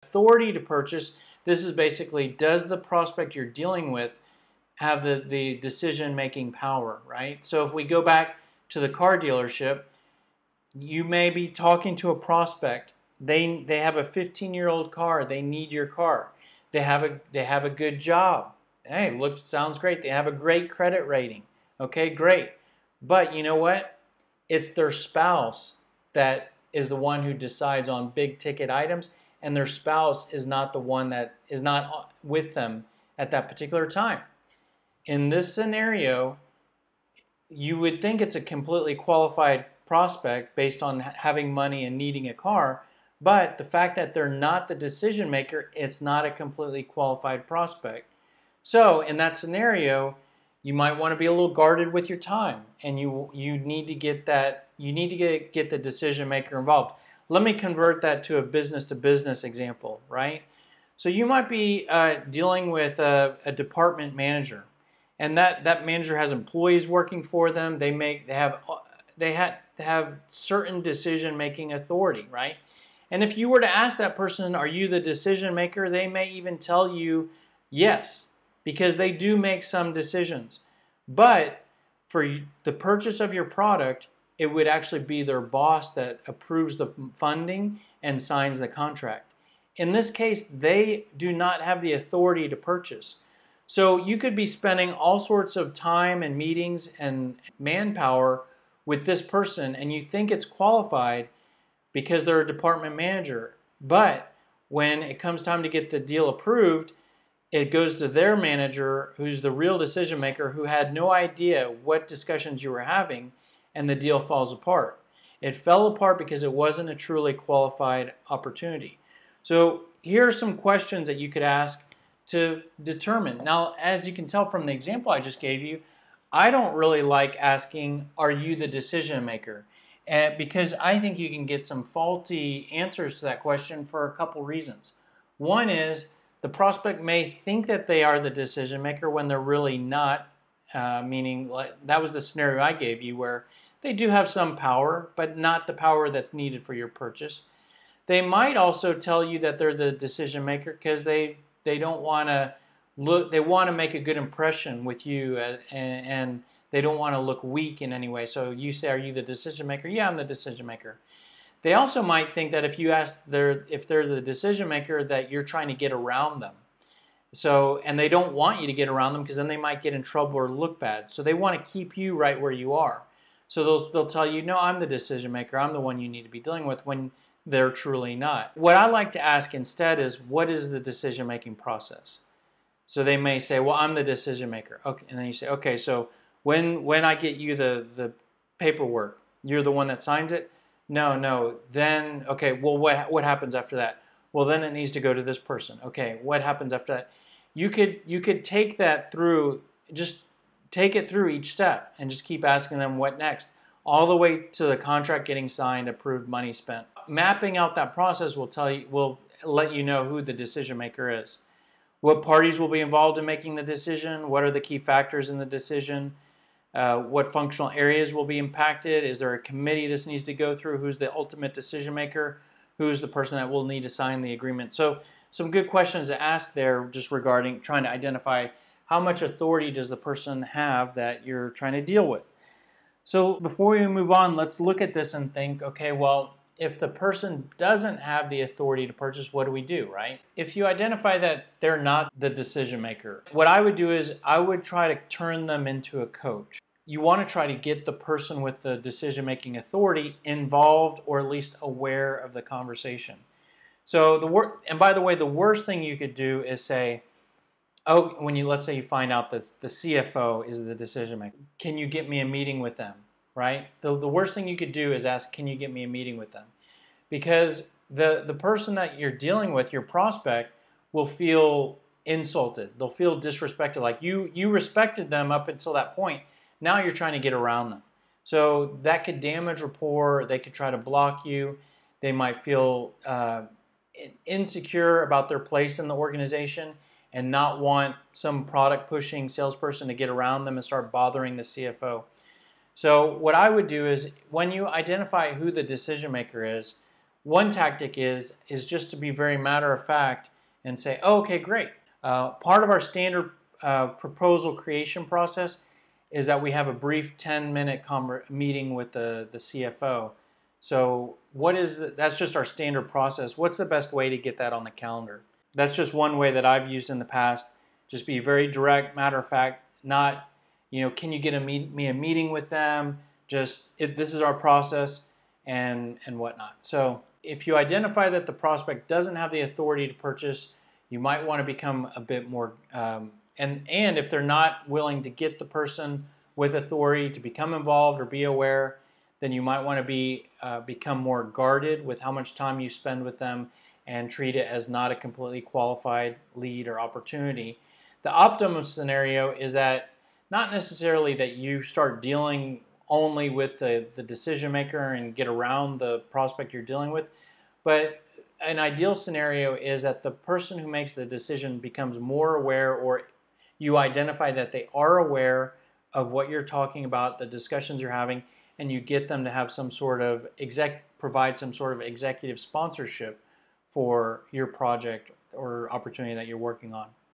Authority to purchase, this is basically, does the prospect you're dealing with have the decision-making power, right? So if we go back to the car dealership, you may be talking to a prospect. They have a 15-year-old car. They need your car. They have a good job. Hey, sounds great. They have a great credit rating. Okay, great. But you know what? It's their spouse that is the one who decides on big ticket items, and their spouse is not the one that is not with them at that particular time. In this scenario, you would think it's a completely qualified prospect based on having money and needing a car, but the fact that they're not the decision maker, it's not a completely qualified prospect. So in that scenario, you might want to be a little guarded with your time, and you need to get the decision maker involved. Let me convert that to a business-to-business example, right? So you might be dealing with a department manager, and that manager has employees working for them. They have certain decision-making authority, right? And if you were to ask that person, "Are you the decision maker?" they may even tell you yes, because they do make some decisions. But for the purchase of your product, it would actually be their boss that approves the funding and signs the contract. In this case, they do not have the authority to purchase. So you could be spending all sorts of time and meetings and manpower with this person, and you think it's qualified because they're a department manager. But when it comes time to get the deal approved, it goes to their manager, who's the real decision maker, who had no idea what discussions you were having, and the deal falls apart. It fell apart because it wasn't a truly qualified opportunity. So here are some questions that you could ask to determine. Now, as you can tell from the example I just gave you, I don't really like asking, "Are you the decision maker?" Because I think you can get some faulty answers to that question for a couple reasons. One is the prospect may think that they are the decision maker when they're really not, meaning that was the scenario I gave you, where they do have some power, but not the power that's needed for your purchase. They might also tell you that they're the decision maker because they don't want to look. They want to make a good impression with you, and they don't want to look weak in any way. So you say, "Are you the decision maker?" "Yeah, I'm the decision maker." They also might think that if you ask if they're the decision maker, that you're trying to get around them. So, and they don't want you to get around them because then they might get in trouble or look bad. So they want to keep you right where you are. So they'll tell you, "No, I'm the decision maker. I'm the one you need to be dealing with," when they're truly not. What I like to ask instead is, what is the decision-making process? So they may say, "Well, I'm the decision maker." Okay, and then you say, "Okay, so when I get you the paperwork, you're the one that signs it?" No. Then, okay, well, what happens after that? "Well, then it needs to go to this person." "Okay, what happens after that?" You could take that through, just take it through each step and just keep asking them what next, all the way to the contract getting signed, approved, money spent. Mapping out that process will let you know who the decision maker is. What parties will be involved in making the decision? What are the key factors in the decision? What functional areas will be impacted? Is there a committee this needs to go through? Who's the ultimate decision maker? Who's the person that will need to sign the agreement? So some good questions to ask there, just regarding trying to identify how much authority does the person have that you're trying to deal with. So before we move on, let's look at this and think, okay, well, if the person doesn't have the authority to purchase, what do we do, right? If you identify that they're not the decision maker, what I would do is I would try to turn them into a coach. You want to try to get the person with the decision-making authority involved, or at least aware of the conversation. So and by the way, the worst thing you could do is say, "Oh, let's say you find out that the CFO is the decision maker. Can you get me a meeting with them?" Right? The worst thing you could do is ask, "Can you get me a meeting with them?" Because the person that you're dealing with, your prospect, will feel insulted. They'll feel disrespected. Like you respected them up until that point. Now you're trying to get around them. So that could damage rapport. They could try to block you. They might feel insecure about their place in the organization and not want some product pushing salesperson to get around them and start bothering the CFO. So what I would do is, when you identify who the decision maker is, One tactic is just to be very matter of fact and say, oh, okay, great. Part of our standard proposal creation process is that we have a brief 10-minute meeting with the CFO. So that's just our standard process. What's the best way to get that on the calendar? That's just one way that I've used in the past. Just be very direct, matter of fact, not, can you get me a meeting with them? Just, this is our process and whatnot. So if you identify that the prospect doesn't have the authority to purchase, you might want to become a bit more, and if they're not willing to get the person with authority to become involved or be aware, then you might want to become more guarded with how much time you spend with them and treat it as not a completely qualified lead or opportunity. The optimum scenario is that not necessarily that you start dealing only with the decision maker and get around the prospect you're dealing with, but an ideal scenario is that the person who makes the decision becomes more aware, or you identify that they are aware of what you're talking about, the discussions you're having, and you get them to have some sort of provide some sort of executive sponsorship for your project or opportunity that you're working on.